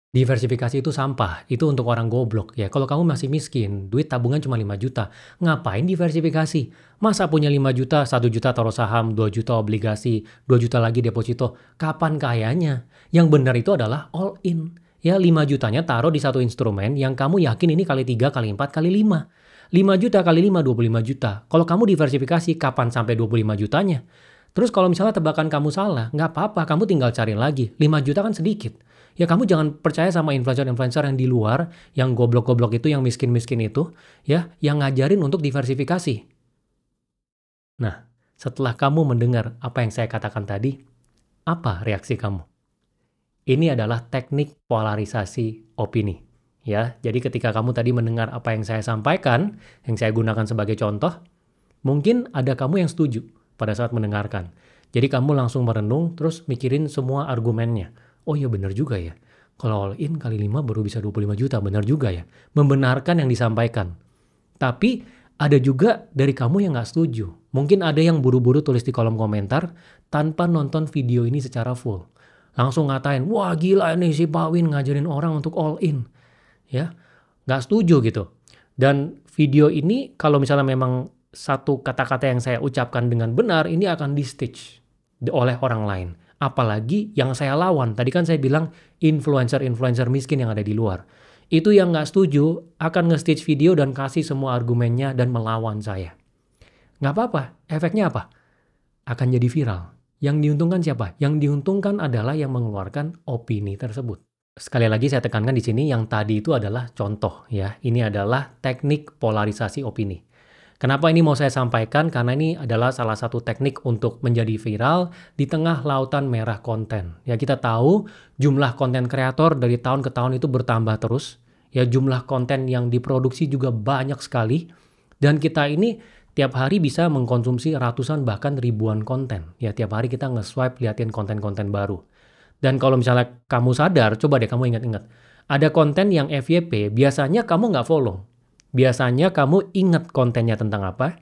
Diversifikasi itu sampah, itu untuk orang goblok ya. Kalau kamu masih miskin, duit tabungan cuma 5 juta, ngapain diversifikasi? Masa punya 5 juta, 1 juta taruh saham, 2 juta obligasi, 2 juta lagi deposito? Kapan kayanya? Yang benar itu adalah all in. Ya 5 jutanya taruh di satu instrumen yang kamu yakin ini kali 3, kali 4, kali 5. 5 juta kali 5, 25 juta. Kalau kamu diversifikasi, kapan sampai 25 jutanya? Terus kalau misalnya tebakan kamu salah, nggak apa-apa, kamu tinggal cari lagi. 5 juta kan sedikit. Ya kamu jangan percaya sama influencer-influencer yang di luar, yang goblok-goblok itu, yang miskin-miskin itu, ya, yang ngajarin untuk diversifikasi. Nah, setelah kamu mendengar apa yang saya katakan tadi, apa reaksi kamu? Ini adalah teknik polarisasi opini. Ya, jadi ketika kamu tadi mendengar apa yang saya sampaikan, yang saya gunakan sebagai contoh, mungkin ada kamu yang setuju pada saat mendengarkan. Jadi kamu langsung merenung, terus mikirin semua argumennya. Oh iya benar juga ya. Kalau all in kali 5 baru bisa 25 juta, benar juga ya. Membenarkan yang disampaikan. Tapi ada juga dari kamu yang nggak setuju. Mungkin ada yang buru-buru tulis di kolom komentar tanpa nonton video ini secara full. Langsung ngatain, wah gila nih si Pak Win ngajarin orang untuk all in. Ya, nggak setuju gitu. Dan video ini kalau misalnya memang satu kata-kata yang saya ucapkan dengan benar, ini akan di-stitch oleh orang lain. Apalagi yang saya lawan. Tadi kan saya bilang influencer-influencer miskin yang ada di luar. Itu yang nggak setuju akan nge-stitch video dan kasih semua argumennya dan melawan saya. Nggak apa-apa, efeknya apa? Akan jadi viral. Yang diuntungkan siapa? Yang diuntungkan adalah yang mengeluarkan opini tersebut. Sekali lagi saya tekankan di sini yang tadi itu adalah contoh ya. Ini adalah teknik polarisasi opini. Kenapa ini mau saya sampaikan? Karena ini adalah salah satu teknik untuk menjadi viral di tengah lautan merah konten. Ya kita tahu jumlah konten kreator dari tahun ke tahun itu bertambah terus. Ya jumlah konten yang diproduksi juga banyak sekali. Dan kita ini tiap hari bisa mengkonsumsi ratusan bahkan ribuan konten. Ya tiap hari kita nge-swipe liatin konten-konten baru. Dan kalau misalnya kamu sadar, coba deh kamu ingat-ingat. Ada konten yang FYP, biasanya kamu nggak follow. Biasanya kamu ingat kontennya tentang apa,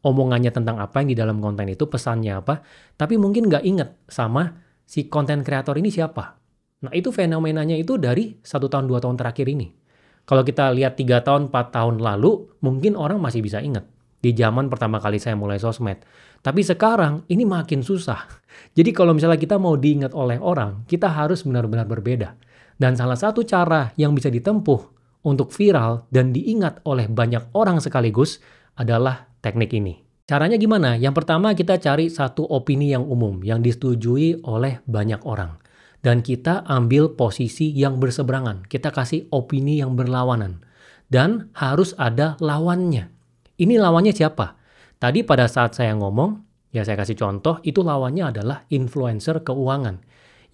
omongannya tentang apa yang di dalam konten itu, pesannya apa, tapi mungkin nggak ingat sama si konten kreator ini siapa. Nah itu fenomenanya itu dari 1 tahun 2 tahun terakhir ini. Kalau kita lihat 3 tahun 4 tahun lalu, mungkin orang masih bisa ingat. Di zaman pertama kali saya mulai sosmed. Tapi sekarang ini makin susah. Jadi kalau misalnya kita mau diingat oleh orang, kita harus benar-benar berbeda. Dan salah satu cara yang bisa ditempuh untuk viral dan diingat oleh banyak orang sekaligus adalah teknik ini. Caranya gimana? Yang pertama kita cari satu opini yang umum, yang disetujui oleh banyak orang. Dan kita ambil posisi yang berseberangan. Kita kasih opini yang berlawanan. Dan harus ada lawannya. Ini lawannya siapa? Tadi pada saat saya ngomong, ya saya kasih contoh, itu lawannya adalah influencer keuangan.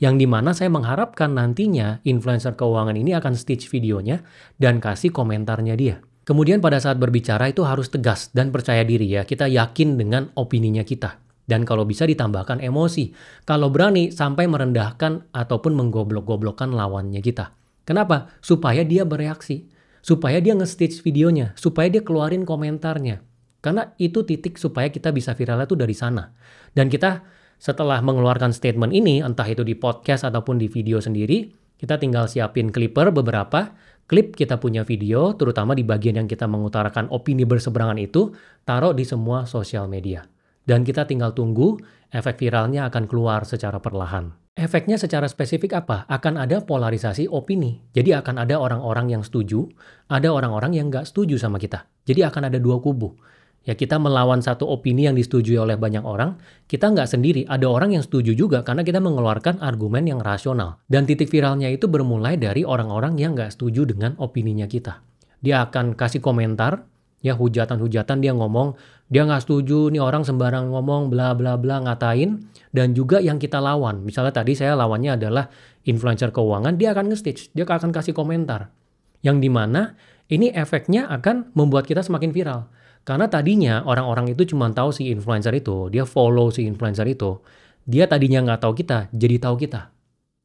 Yang dimana saya mengharapkan nantinya influencer keuangan ini akan stitch videonya dan kasih komentarnya dia. Kemudian pada saat berbicara itu harus tegas dan percaya diri ya. Kita yakin dengan opininya kita. Dan kalau bisa ditambahkan emosi. Kalau berani sampai merendahkan ataupun menggoblok-goblokkan lawannya kita. Kenapa? Supaya dia bereaksi. Supaya dia nge-stitch videonya. Supaya dia keluarin komentarnya. Karena itu titik supaya kita bisa viralnya tuh dari sana. Dan kita setelah mengeluarkan statement ini, entah itu di podcast ataupun di video sendiri, kita tinggal siapin clipper beberapa, klip kita punya video, terutama di bagian yang kita mengutarakan opini berseberangan itu, taruh di semua sosial media. Dan kita tinggal tunggu, efek viralnya akan keluar secara perlahan. Efeknya secara spesifik apa? Akan ada polarisasi opini. Jadi akan ada orang-orang yang setuju, ada orang-orang yang nggak setuju sama kita. Jadi akan ada dua kubu. Ya kita melawan satu opini yang disetujui oleh banyak orang, kita nggak sendiri, ada orang yang setuju juga karena kita mengeluarkan argumen yang rasional. Dan titik viralnya itu bermulai dari orang-orang yang nggak setuju dengan opininya kita. Dia akan kasih komentar, ya hujatan-hujatan dia ngomong, dia nggak setuju, nih orang sembarang ngomong, bla bla bla, ngatain. Dan juga yang kita lawan, misalnya tadi saya lawannya adalah influencer keuangan, dia akan nge-stitch, dia akan kasih komentar. Yang dimana ini efeknya akan membuat kita semakin viral. Karena tadinya orang-orang itu cuma tahu si influencer itu, dia follow si influencer itu, dia tadinya nggak tahu kita, jadi tahu kita.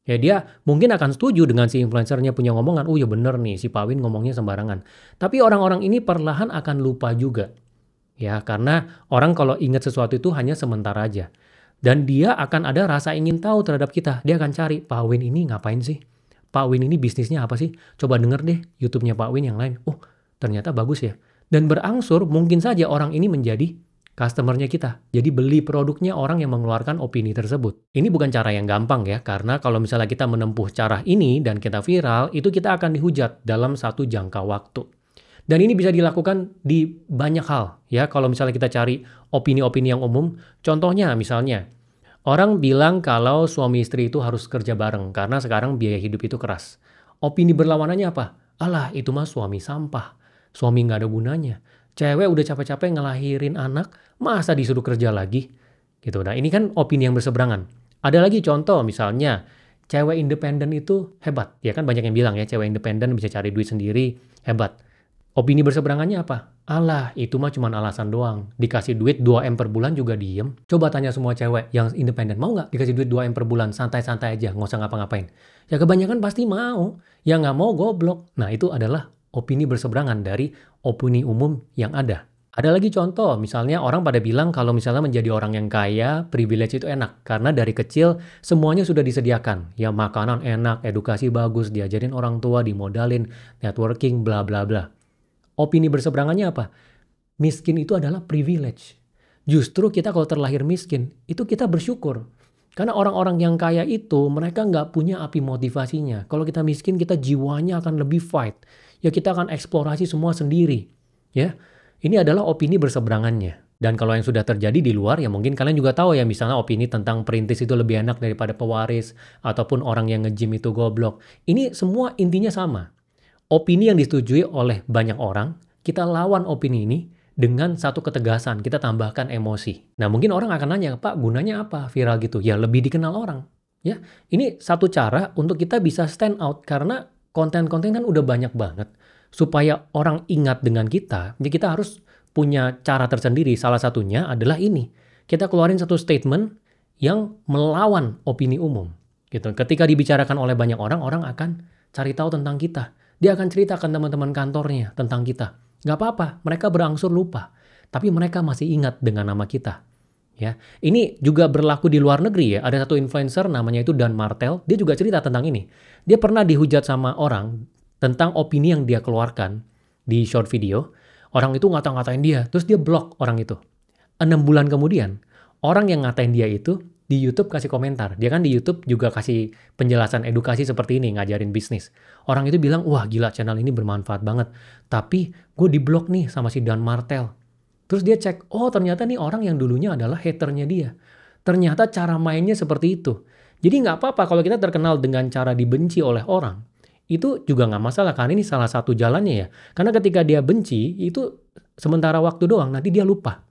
Ya dia mungkin akan setuju dengan si influencernya punya ngomongan, oh ya bener nih si Pak Win ngomongnya sembarangan. Tapi orang-orang ini perlahan akan lupa juga. Ya karena orang kalau ingat sesuatu itu hanya sementara aja. Dan dia akan ada rasa ingin tahu terhadap kita. Dia akan cari, Pak Win ini ngapain sih? Pak Win ini bisnisnya apa sih? Coba denger deh YouTube-nya Pak Win yang lain. Oh, ternyata bagus ya. Dan berangsur mungkin saja orang ini menjadi customer-nya kita. Jadi beli produknya orang yang mengeluarkan opini tersebut. Ini bukan cara yang gampang ya, karena kalau misalnya kita menempuh cara ini dan kita viral, itu kita akan dihujat dalam satu jangka waktu. Dan ini bisa dilakukan di banyak hal ya. Kalau misalnya kita cari opini-opini yang umum, contohnya misalnya orang bilang kalau suami istri itu harus kerja bareng karena sekarang biaya hidup itu keras. Opini berlawanannya apa? Alah, itu mah suami sampah. Suami nggak ada gunanya. Cewek udah capek-capek ngelahirin anak, masa disuruh kerja lagi? Gitu. Nah, ini kan opini yang berseberangan. Ada lagi contoh misalnya, cewek independen itu hebat. Ya kan banyak yang bilang ya, cewek independen bisa cari duit sendiri, hebat. Opini berseberangannya apa? Alah, itu mah cuma alasan doang. Dikasih duit 2M per bulan juga diem. Coba tanya semua cewek yang independen, mau nggak dikasih duit 2M per bulan? Santai-santai aja, nggak usah ngapa-ngapain. Ya kebanyakan pasti mau. Yang nggak mau goblok. Nah, itu adalah opini berseberangan dari opini umum yang ada. Ada lagi contoh, misalnya orang pada bilang kalau misalnya menjadi orang yang kaya, privilege itu enak. Karena dari kecil semuanya sudah disediakan. Ya makanan enak, edukasi bagus, diajarin orang tua, dimodalin, networking, bla bla bla. Opini berseberangannya apa? Miskin itu adalah privilege. Justru kita kalau terlahir miskin, itu kita bersyukur. Karena orang-orang yang kaya itu, mereka nggak punya api motivasinya. Kalau kita miskin, kita jiwanya akan lebih fight. Ya kita akan eksplorasi semua sendiri. Ya, ini adalah opini berseberangannya. Dan kalau yang sudah terjadi di luar, ya mungkin kalian juga tahu ya, misalnya opini tentang perintis itu lebih enak daripada pewaris, ataupun orang yang nge-gym itu goblok. Ini semua intinya sama. Opini yang disetujui oleh banyak orang, kita lawan opini ini dengan satu ketegasan, kita tambahkan emosi. Nah, mungkin orang akan nanya, Pak, gunanya apa viral gitu? Ya, lebih dikenal orang. Ya, ini satu cara untuk kita bisa stand out karena konten-konten kan udah banyak banget. Supaya orang ingat dengan kita, ya kita harus punya cara tersendiri. Salah satunya adalah ini. Kita keluarin satu statement yang melawan opini umum. Gitu. Ketika dibicarakan oleh banyak orang, orang akan cari tahu tentang kita. Dia akan ceritakan teman-teman kantornya tentang kita. Nggak apa-apa, mereka berangsur lupa. Tapi mereka masih ingat dengan nama kita. Ya, ini juga berlaku di luar negeri ya. Ada satu influencer namanya itu Dan Martel. Dia juga cerita tentang ini. Dia pernah dihujat sama orang tentang opini yang dia keluarkan di short video. Orang itu ngata-ngatain dia. Terus dia block orang itu. 6 bulan kemudian, orang yang ngatain dia itu di YouTube kasih komentar. Dia kan di YouTube juga kasih penjelasan edukasi seperti ini, ngajarin bisnis. Orang itu bilang, wah gila channel ini bermanfaat banget. Tapi gue diblok nih sama si Dan Martel. Terus dia cek, oh ternyata nih orang yang dulunya adalah haternya dia. Ternyata cara mainnya seperti itu. Jadi nggak apa-apa kalau kita terkenal dengan cara dibenci oleh orang. Itu juga nggak masalah, karena ini salah satu jalannya ya. Karena ketika dia benci, itu sementara waktu doang, nanti dia lupa.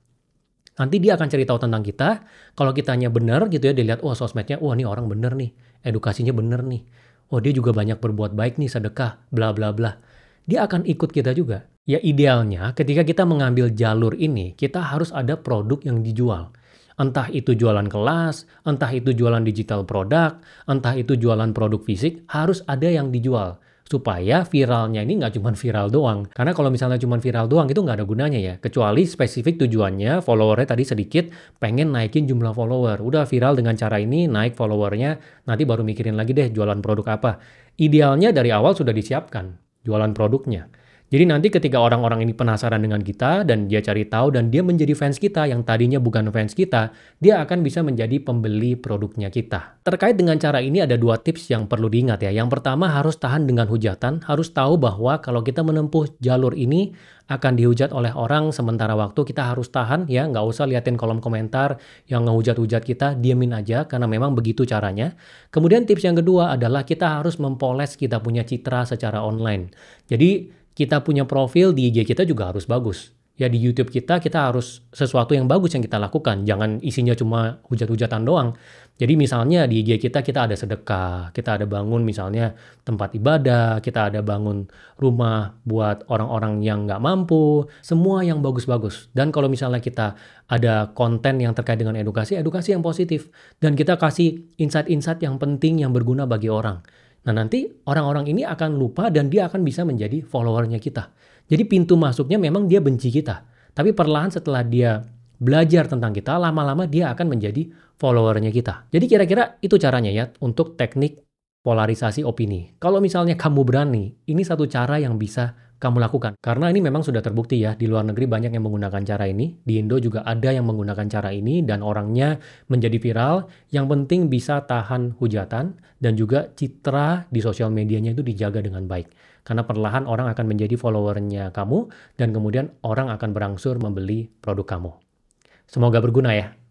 Nanti dia akan cari tahu tentang kita. Kalau kitanya benar gitu ya, dilihat, wah sosmednya, wah ini orang benar nih. Edukasinya benar nih. Oh dia juga banyak berbuat baik nih, sedekah, bla bla bla. Dia akan ikut kita juga. Ya idealnya ketika kita mengambil jalur ini, kita harus ada produk yang dijual. Entah itu jualan kelas, entah itu jualan digital produk, entah itu jualan produk fisik, harus ada yang dijual. Supaya viralnya ini nggak cuma viral doang. Karena kalau misalnya cuma viral doang itu nggak ada gunanya ya. Kecuali spesifik tujuannya followernya tadi sedikit, pengen naikin jumlah follower. Udah viral dengan cara ini, naik followernya, nanti baru mikirin lagi deh jualan produk apa. Idealnya dari awal sudah disiapkan jualan produknya. Jadi nanti ketika orang-orang ini penasaran dengan kita dan dia cari tahu dan dia menjadi fans kita yang tadinya bukan fans kita, dia akan bisa menjadi pembeli produknya kita. Terkait dengan cara ini ada 2 tips yang perlu diingat ya. Yang pertama harus tahan dengan hujatan, harus tahu bahwa kalau kita menempuh jalur ini akan dihujat oleh orang sementara waktu kita harus tahan ya, nggak usah liatin kolom komentar yang ngehujat-hujat kita, diamin aja karena memang begitu caranya. Kemudian tips yang kedua adalah kita harus mempoles kita punya citra secara online. Jadi kita punya profil di IG kita juga harus bagus. Ya di YouTube kita harus sesuatu yang bagus yang kita lakukan. Jangan isinya cuma hujat-hujatan doang. Jadi misalnya di IG kita ada sedekah, kita ada bangun misalnya tempat ibadah, kita ada bangun rumah buat orang-orang yang nggak mampu, semua yang bagus-bagus. Dan kalau misalnya kita ada konten yang terkait dengan edukasi, edukasi yang positif. Dan kita kasih insight-insight yang penting yang berguna bagi orang. Nah nanti orang-orang ini akan lupa dan dia akan bisa menjadi followernya kita. Jadi pintu masuknya memang dia benci kita. Tapi perlahan setelah dia belajar tentang kita, lama-lama dia akan menjadi followernya kita. Jadi kira-kira itu caranya ya untuk teknik polarisasi opini. Kalau misalnya kamu berani, ini satu cara yang bisa kamu lakukan. Karena ini memang sudah terbukti ya, di luar negeri banyak yang menggunakan cara ini. Di Indo juga ada yang menggunakan cara ini dan orangnya menjadi viral. Yang penting bisa tahan hujatan dan juga citra di sosial medianya itu dijaga dengan baik. Karena perlahan orang akan menjadi followernya kamu dan kemudian orang akan berangsur membeli produk kamu. Semoga berguna ya.